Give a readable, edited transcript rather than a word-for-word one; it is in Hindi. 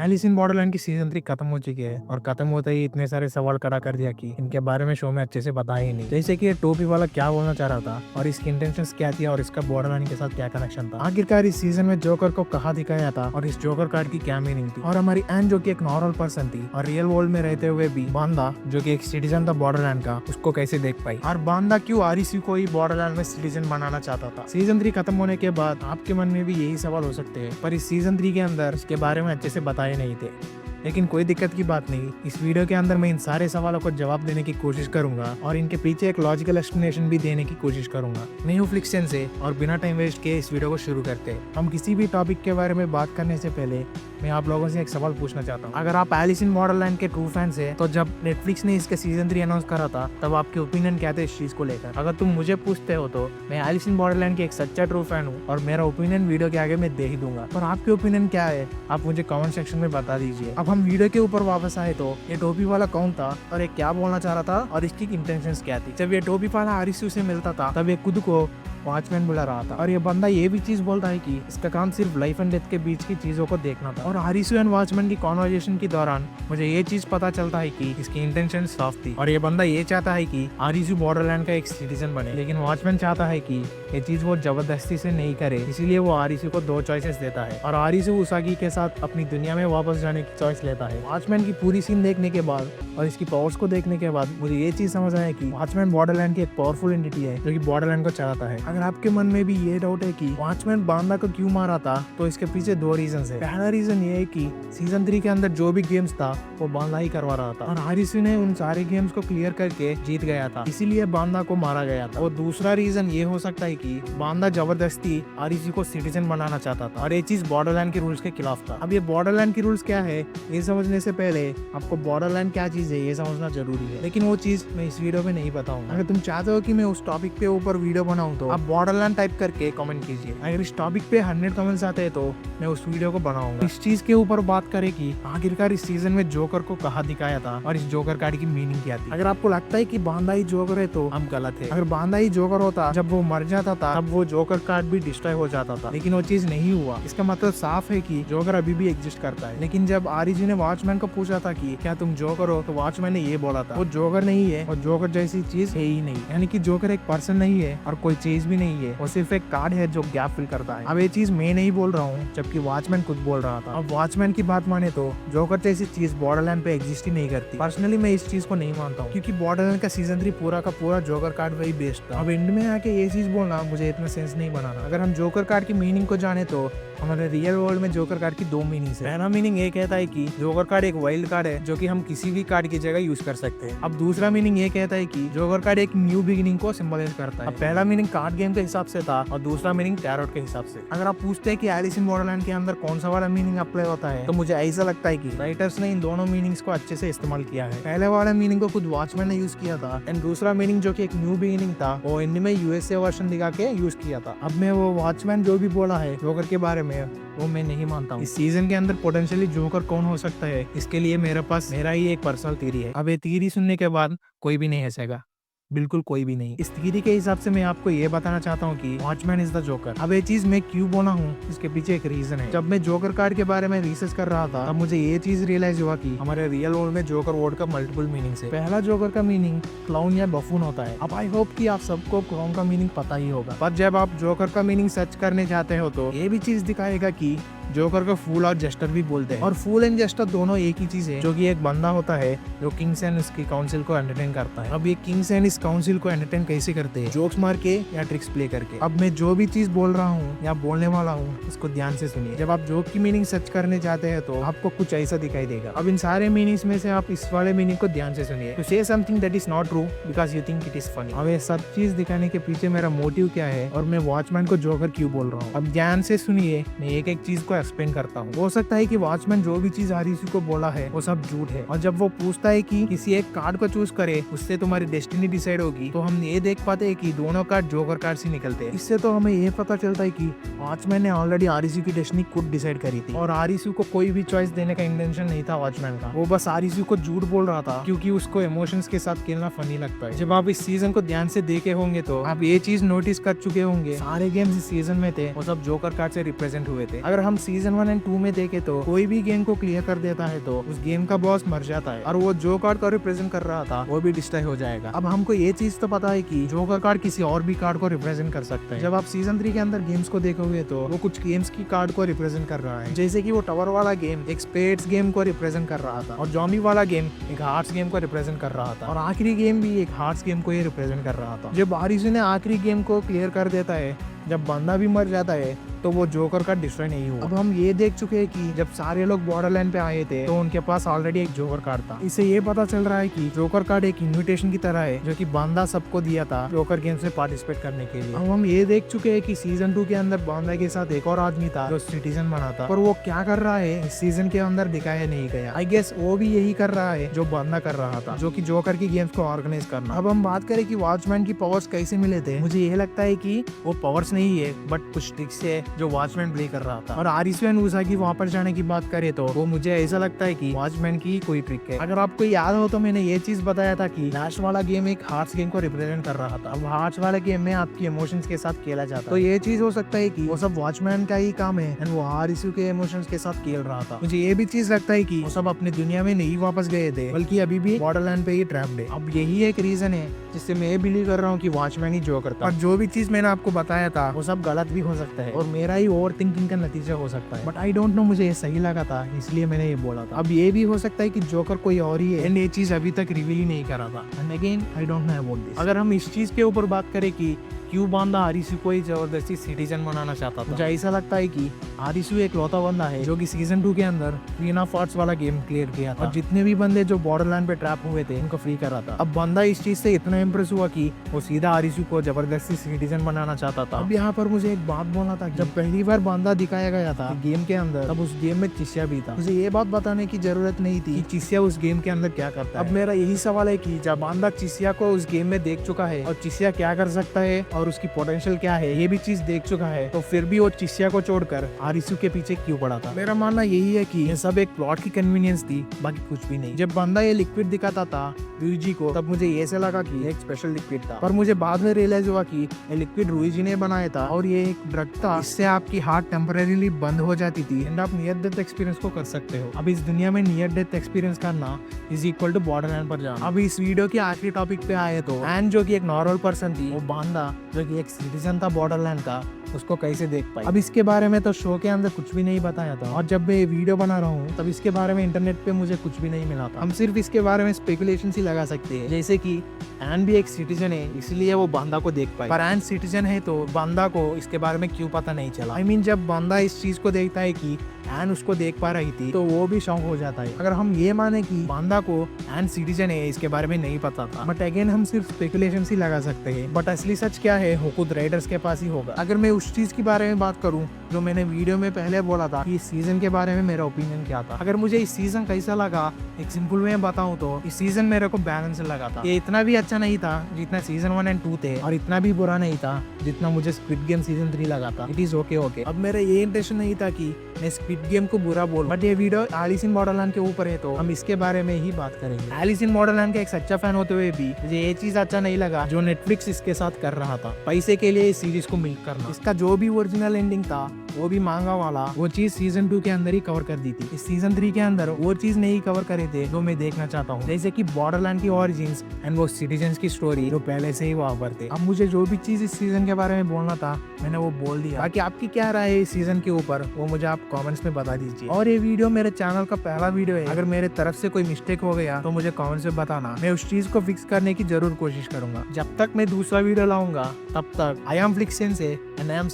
एलिस इन बॉर्डरलैंड की सीजन 3 खत्म हो चुकी है और खत्म होते ही इतने सारे सवाल खड़ा कर दिया कि इनके बारे में शो में अच्छे से बताया ही नहीं। जैसे कि ये टोपी वाला क्या बोलना चाह रहा था और इसकी इंटेंशंस क्या थी और इसका बॉर्डरलैंड के साथ क्या कनेक्शन था। आखिरकार इस सीजन में जोकर को कहाँ दिखाया था और इस जोकर कार्ड की क्या मीनिंग थी। और हमारी एन जो कि एक नॉर्मल पर्सन थी और रियल वर्ल्ड में रहते हुए भी बांदा जो कि एक सिटीजन था बॉर्डरलैंड का, उसको कैसे देख पाई और बांदा क्यों आरईसी को ही बॉर्डरलैंड में सिटीजन बनाना चाहता था। सीजन 3 खत्म होने के बाद आपके मन में भी यही सवाल हो सकते हैं, पर इस सीजन 3 के अंदर इसके बारे में अच्छे से बताए नहीं थे। लेकिन कोई दिक्कत की बात नहीं, इस वीडियो के अंदर मैं इन सारे सवालों को जवाब देने की कोशिश करूंगा और इनके पीछे एक लॉजिकल एक्सप्लेनेशन भी देने की कोशिश करूंगा। मैं हूं फ्लिक्शन से और बिना टाइम वेस्ट किए इस वीडियो को शुरू करते हैं। हम किसी भी टॉपिक के बारे में बात करने से पहले मैं आप लोगों से एक सवाल पूछना चाहता हूँ। अगर आप एलिस इन बॉर्डरलैंड के ट्रू फैंस हैं, तो जब नेटफ्लिक्स ने इसके सीजन 3 अनाउंस करा था तब आपके ओपिनियन क्या थे इस चीज को लेकर। अगर तुम मुझे पूछते हो तो मैं एलिस इन बॉर्डरलैंड की एक सच्चा ट्रू फैन हूँ और मेरा ओपिनियन वीडियो के आगे मैं दे ही दूंगा। पर आपके ओपिनियन क्या है आप मुझे कमेंट सेक्शन में बता दीजिए। अब हम वीडियो के ऊपर वापस आए तो ये टोपी वाला कौन था और ये क्या बोलना चाह रहा था और इसकी इंटेंशंस क्या थी। जब ये टोपी वाला आरईसी से मिलता था तब ये खुद को वॉचमैन बुला रहा था और ये बंदा ये भी चीज बोलता है कि इसका काम सिर्फ लाइफ एंड डेथ के बीच की चीजों को देखना था। और आरईसी एंड वॉचमैन की कॉन्वर्सेशन के दौरान मुझे ये चीज पता चलता है कि इसकी इंटेंशन साफ थी और ये बंदा ये चाहता है कि आरईसी बॉर्डरलैंड का एक सिटीजन बने, लेकिन वॉचमैन चाहता है कि ये चीज वो जबरदस्ती से नहीं करे, इसीलिए वो आरईसी को 2 चॉइसेस देता है और आरईसी उसागी के साथ अपनी दुनिया में वापस जाने की चॉइस लेता है। वॉचमैन की पूरी सीन देखने के बाद और इसकी पावर्स को देखने के बाद मुझे ये चीज समझ आया कि वॉचमैन बॉर्डरलैंड की एक पावरफुल एंटिटी है जो कि बॉर्डरलैंड को चलाता है। अगर आपके मन में भी ये डाउट है कि वॉचमैन बांदा को क्यों मारा था, तो इसके पीछे 2 रीजन है। पहला रीजन ये है कि सीजन 3 के अंदर जो भी गेम्स था वो बांदा ही करवा रहा था और आरईसी ने उन सारे गेम्स को क्लियर करके जीत गया था, इसीलिए बांदा को मारा गया था। और दूसरा रीजन ये हो सकता है कि बांदा जबरदस्ती आरईसी को सिटीजन बनाना चाहता था और ये चीज बॉर्डरलैंड के रूल्स के खिलाफ था। अब ये बॉर्डरलैंड के रूल्स क्या है ये समझने से पहले आपको बॉर्डरलैंड क्या चीज है ये समझना जरूरी है, लेकिन वो चीज मैं इस वीडियो में नहीं बताऊंगा। अगर तुम चाहते हो कि मैं उस टॉपिक पे ऊपर वीडियो बनाऊं तो आप बॉर्डरलैंड टाइप करके कमेंट कीजिए। अगर इस टॉपिक पे 100 कमेंट्स आते हैं तो मैं उस वीडियो को बनाऊंगा। इस चीज के ऊपर बात करें कि आखिरकार इस सीजन में जोकर को कहाँ दिखाया था और इस जोकर कार्ड की मीनिंग क्या थी। अगर आपको लगता है कि बांदा ही जोकर है तो हम गलत है। अगर बांदा ही जोकर होता जब वो मर जाता था तब वो जोकर कार्ड भी डिस्ट्रॉय हो जाता था, लेकिन वो चीज नहीं हुआ। इसका मतलब साफ है कि जोकर अभी भी एग्जिस्ट करता है। लेकिन जब आरईसी ने वॉचमैन को पूछा था कि क्या तुम जोकर हो, तो वॉचमैन ने ये बोला था वो जोकर नहीं है और जोकर जैसी चीज है ही नहीं, यानी कि जोकर एक पर्सन नहीं है और कोई चीज भी नहीं है, वो सिर्फ एक कार्ड है जो गैप फिल करता है। अब ये चीज मैं नहीं बोल रहा हूँ जबकि वॉचमैन खुद बोल रहा था। अब वॉचमैन की बात माने तो जोकर जैसी चीज बॉर्डरलैंड पे एग्जिस्ट ही नहीं करती। पर्सनली मैं इस चीज को नहीं मानता हूँ क्योंकि बॉर्डरलैंड का सीजन 3 पूरा का पूरा जोकर कार्ड वही बेस्ड था। अब एंड में आके ये चीज बोलना मुझे इतना सेंस नहीं बनाना। अगर हम जोकर कार्ड की मीनिंग को जाने तो हमारे रियल वर्ल्ड में जोकर कार्ड की 2 मीनिंग्स है। पहला मीनिंग ये कहता है कि जोकर कार्ड एक वाइल्ड कार्ड है जो कि हम किसी भी कार्ड की जगह यूज कर सकते हैं। अब दूसरा मीनिंग ये कहता है कि जोकर कार्ड एक न्यू बिगिनिंग को सिंबलाइज करता है। अब पहला मीनिंग कार्ड गेम के हिसाब से था और दूसरा मीनिंग टैरोट के हिसाब से। अगर आप पूछते हैं कि एलिस इन बॉर्डरलैंड के अंदर कौन सा वाला मीनिंग अप्लाई होता है, तो मुझे ऐसा लगता है कि राइटर्स ने इन दोनों मीनिंग्स को अच्छे से इस्तेमाल किया है। पहले वाला मीनिंग को खुद वॉचमैन ने यूज किया था एंड दूसरा मीनिंग जो कि एक न्यू बिगिनिंग था वो एंड में यूएसए वर्जन दिखा के यूज किया था। अब मैं वो वॉचमैन जो भी बोला है जोकर के बारे में वो मैं नहीं मानता हूँ। इस सीजन के अंदर पोटेंशियली जोकर कौन हो सकता है इसके लिए मेरे पास मेरा ही एक पर्सनल थ्योरी है। अब ये थ्योरी सुनने के बाद कोई भी नहीं हंसेगा, बिल्कुल कोई भी नहीं। इस थ्योरी के हिसाब से मैं आपको ये बताना चाहता हूँ कि वॉचमैन इज द जोकर। अब ये चीज मैं क्यों बोला हूँ इसके पीछे एक रीजन है। जब मैं जोकर कार्ड के बारे में रिसर्च कर रहा था तब मुझे ये चीज रियलाइज हुआ कि हमारे रियल वर्ल्ड में जोकर वर्ड का मल्टीपल मीनिंग है। पहला जोकर का मीनिंग क्लाउन या बफून होता है। अब आई होप कि आप सबको क्लाउन का मीनिंग पता ही होगा, पर जब आप जोकर का मीनिंग सर्च करने जाते हो तो ये भी चीज दिखाएगा कि जोकर को फूल और जस्टर भी बोलते हैं और फूल एंड जस्टर दोनों एक ही चीज है, जो कि एक बंदा होता है जो किंग्स एंड उसकी काउंसिल को एंटरटेन करता है। अब ये किंग्स एंड इस काउंसिल को एंटरटेन कैसे करते हैं, जोक्स मार के या ट्रिक्स प्ले करके। अब मैं जो भी चीज बोल रहा हूँ या बोलने वाला हूँ उसको ध्यान से सुनिए। जब आप जोक की मीनिंग सर्च करने जाते हैं तो आपको कुछ ऐसा दिखाई देगा। अब इन सारे मीनिंग्स में से आप इस वाले मीनिंग को ध्यान से सुनिए। To say something that is not true because you think it is funny. अब ये सब चीज दिखाने के पीछे मेरा मोटिव क्या है और मैं वॉचमैन को जोकर क्यों बोल रहा हूँ। अब ध्यान से सुनिए, मैं एक एक चीज को एक्सप्लेन करता हूँ। हो सकता है कि वॉचमैन जो भी चीज आरईसी को बोला है वो सब झूठ है और जब वो पूछता है कि किसी एक कार्ड को चूज करे उससे तुम्हारी डेस्टिनी डिसाइड होगी, तो हम ये देख पाते हैं कि दोनों कार्ड जोकर कार्ड से निकलते हैं। इससे तो हमें ये पता चलता है कि वॉचमैन ने ऑलरेडी आरईसी की डेस्टिनी खुद डिसाइड करी थी और आरईसी को कोई भी चॉइस देने का इंटेंशन नहीं था वॉचमैन का। वो बस आरईसी को झूठ बोल रहा था क्योंकि उसको इमोशंस के साथ खेलना फनी लगता है। जब आप इस सीजन को ध्यान से देखे होंगे तो आप ये चीज नोटिस कर चुके होंगे सारे गेम्स इस सीजन में थे वो सब जोकर कार्ड से रिप्रेजेंट हुए थे। अगर हम सीजन 1 एंड 2 में देखे तो कोई भी गेम को क्लियर कर देता है तो उस गेम का बॉस मर जाता है और वो जो कार्ड को रिप्रेजेंट कर रहा था वो भी डिस्ट्रॉय हो जाएगा। अब हमको ये चीज तो पता है कि जोकर कार्ड किसी और भी कार्ड को रिप्रेजेंट कर सकता है। जब आप सीजन 3 के अंदर गेम्स को देखोगे तो वो कुछ गेम्स की कार्ड को रिप्रेजेंट कर रहा है, जैसे कि वो टावर वाला गेम एक स्पेड्स गेम को रिप्रेजेंट कर रहा था और जॉम्बी वाला गेम एक हार्ट्स गेम को रिप्रेजेंट कर रहा था और आखिरी गेम भी एक हार्ट्स गेम को ही रिप्रेजेंट कर रहा था। जब आरिस ने आखिरी गेम को क्लियर कर देता है, जब बंदा भी मर जाता है तो वो जोकर कार्ड डिस्ट्रॉय नहीं हुआ। अब हम ये देख चुके हैं कि जब सारे लोग बॉर्डरलैंड पे आए थे तो उनके पास ऑलरेडी एक जोकर कार्ड था। इससे ये पता चल रहा है कि जोकर कार्ड एक इन्विटेशन की तरह है जो कि बंदा सबको दिया था जोकर गेम्स में पार्टिसिपेट करने के लिए। अब हम ये देख चुके हैं कि सीजन 2 के अंदर बंदा के साथ एक और आदमी था जो सिटीजन बना था, पर वो क्या कर रहा है इस सीजन के अंदर दिखाया नहीं गया। आई गेस वो भी यही कर रहा है जो बंदा कर रहा था, जो कि जोकर की गेम्स को ऑर्गेनाइज करना। अब हम बात करें कि वॉचमैन की पावर्स कैसे मिले थे। मुझे ये लगता है कि वो पावर्स नहीं है बट कुछ ट्रिक्स है जो वॉचमैन प्ले कर रहा था। और आरिस एंड उसागी वहां पर जाने की बात करें तो वो मुझे ऐसा लगता है कि वॉचमैन की कोई ट्रिक है। अगर आपको याद हो तो मैंने ये चीज बताया था कि लास्ट वाला गेम एक हार्ट्स गेम को रिप्रेजेंट कर रहा था। अब हार्ट्स वाले गेम में आपकी इमोशंस के साथ खेला जाता है, तो ये चीज हो सकता है कि वो सब वॉचमैन का ही काम है एंड वो आरिस के इमोशंस के साथ खेल रहा था। मुझे ये भी चीज लगता है कि वो सब अपनी दुनिया में नहीं वापस गए थे बल्कि अभी भी बॉर्डरलैंड पे ही ट्रैप्ड है। अब यही एक रीजन है जिससे मैं बिलीव कर रहा हूँ कि वॉचमैन ही जो करता है। और जो भी चीज मैंने आपको बताया था वो सब गलत भी हो सकता है और मेरा ही ओवर थिंकिंग का नतीजा हो सकता है, बट आई डोंट नो, मुझे ये सही लगा था इसलिए मैंने ये बोला था। अब ये भी हो सकता है कि जोकर कोई और ही है एंड ये चीज अभी तक रिवील ही नहीं करा था। And again I don't know about this. अगर हम इस चीज के ऊपर बात करें कि क्यों बंदा आरिसू को ही जबरदस्ती सिटीजन बनाना चाहता था, मुझे ऐसा लगता है कि आरिसू एक लौता बंदा है जो कि सीजन 2 के अंदर क्वीन ऑफ हार्ट्स वाला गेम क्लियर किया था और जितने भी बंदे जो बॉर्डरलैंड पे ट्रैप हुए थे उनको फ्री करा था। अब बंदा इस चीज से इतना इम्प्रेस हुआ कि वो सीधा आरिसू को जबरदस्ती सिटीजन बनाना चाहता था। अब यहाँ पर मुझे एक बात बोलना था, जब पहली बार बंदा दिखाया गया था गेम के अंदर तब उस गेम में चिस्या भी था। मुझे ये बात बताने की जरूरत नहीं थी कि चिस्या उस गेम के अंदर क्या करता है। अब मेरा यही सवाल है कि जब बंदा चिस्या को उस गेम में देख चुका है और चिस्या क्या कर सकता है और उसकी पोटेंशियल क्या है ये भी चीज देख चुका है, तो फिर भी वो चिस्या को छोड़कर आरिसू के पीछे क्यों पड़ा था। मेरा मानना यही है कि ये सब एक प्लॉट की कन्वीनियंस थी, बाकी कुछ भी नहीं। जब बंदा ये लिक्विड दिखाता था रुईजी को तब मुझे ये से लगा कि एक स्पेशल लिक्विड था, पर मुझे बाद में रियलाइज हुआ कि ये लिक्विड रुईजी ने बनाया था और ये एक ड्रग था। इससे आपकी हार्ट टेम्परेरीली बंद हो जाती थी एंड आप नियर डेथ एक्सपीरियंस को कर सकते हो। अब इस दुनिया में नियर डेथ एक्सपीरियंस करना इज इक्वल टू बॉर्डरलैंड पर जाना। अब इस वीडियो के आखिरी टॉपिक पे आए तो एन जो कि एक नॉर्मल पर्सन थी, वो बंदा जो कि एक सिटीजन था बॉर्डरलैंड का, उसको कैसे देख पाई। अब इसके बारे में तो शो के अंदर कुछ भी नहीं बताया था और जब मैं ये वीडियो बना रहा हूँ तब इसके बारे में इंटरनेट पे मुझे कुछ भी नहीं मिला था। हम सिर्फ इसके बारे में स्पेकुलेशन ही लगा सकते हैं, जैसे कि एन भी एक सिटीजन है इसलिए वो बंदा को देख पाई, पर एन सिटीजन है तो बंदा को इसके बारे में क्यों पता नहीं चला। I mean, जब बंदा इस चीज को देखता है कि एन उसको देख पा रही थी तो वो भी शॉक हो जाता है। अगर हम ये माने कि बंदा को एन सिटीजन है इसके बारे में नहीं पता था, बट अगेन हम सिर्फ स्पेकुलेशन ही लगा सकते हैं। बट असली सच क्या है वो खुद राइडर्स के पास ही होगा। अगर मैं उस चीज के बारे में बात करूं जो मैंने वीडियो में पहले बोला था कि इस सीजन के बारे में मेरा ओपिनियन क्या था, अगर मुझे इस सीजन कैसा लगा एक सिंपल वे में बताऊं तो इस सीजन मेरे को बैलेंस लगा था। ये इतना भी अच्छा नहीं था जितना सीजन 1 एंड 2 थे और इतना भी बुरा नहीं था जितना मुझे स्क्विड गेम सीजन 3 लगा था। It is okay. अब मेरा ये इंटेंशन नहीं था कि मैं स्क्विड गेम को बुरा बोल, बट ये वीडियो एलिस इन बॉर्डरलैंड के ऊपर है तो हम इसके बारे में ही बात करेंगे। एलिस इन बॉर्डरलैंड का एक सच्चा फैन होते हुए भी मुझे ये चीज अच्छा नहीं लगा जो नेटफ्लिक्स इसके साथ कर रहा था, पैसे के लिए इस सीरीज को मिल्क करना। इसका जो भी ओरिजिनल एंडिंग था वो भी मांगा वाला, वो चीज सीजन 2 के अंदर ही कवर कर दी थी। इस सीजन 3 के अंदर वो चीज नहीं कवर करे थे जो मैं देखना चाहता हूँ, जैसे कि बॉर्डरलैंड की ओरिजिन्स एंड वो सिटीजन्स की स्टोरी जो पहले से ही वहाँ पर थे। अब मुझे जो भी चीज इस सीजन के बारे में बोलना था मैंने वो बोल दिया। बाकी आपकी क्या राय है इस सीजन के ऊपर वो मुझे आप कमेंट्स में बता दीजिए। और ये वीडियो मेरे चैनल का पहला वीडियो है, अगर मेरे तरफ से कोई मिस्टेक हो गया तो मुझे कमेंट्स में बताना, मैं उस चीज को फिक्स करने की जरूर कोशिश करूंगा। जब तक मैं दूसरा वीडियो लाऊंगा तब तक आई एम फ्लिक्सेन से एंड आई एम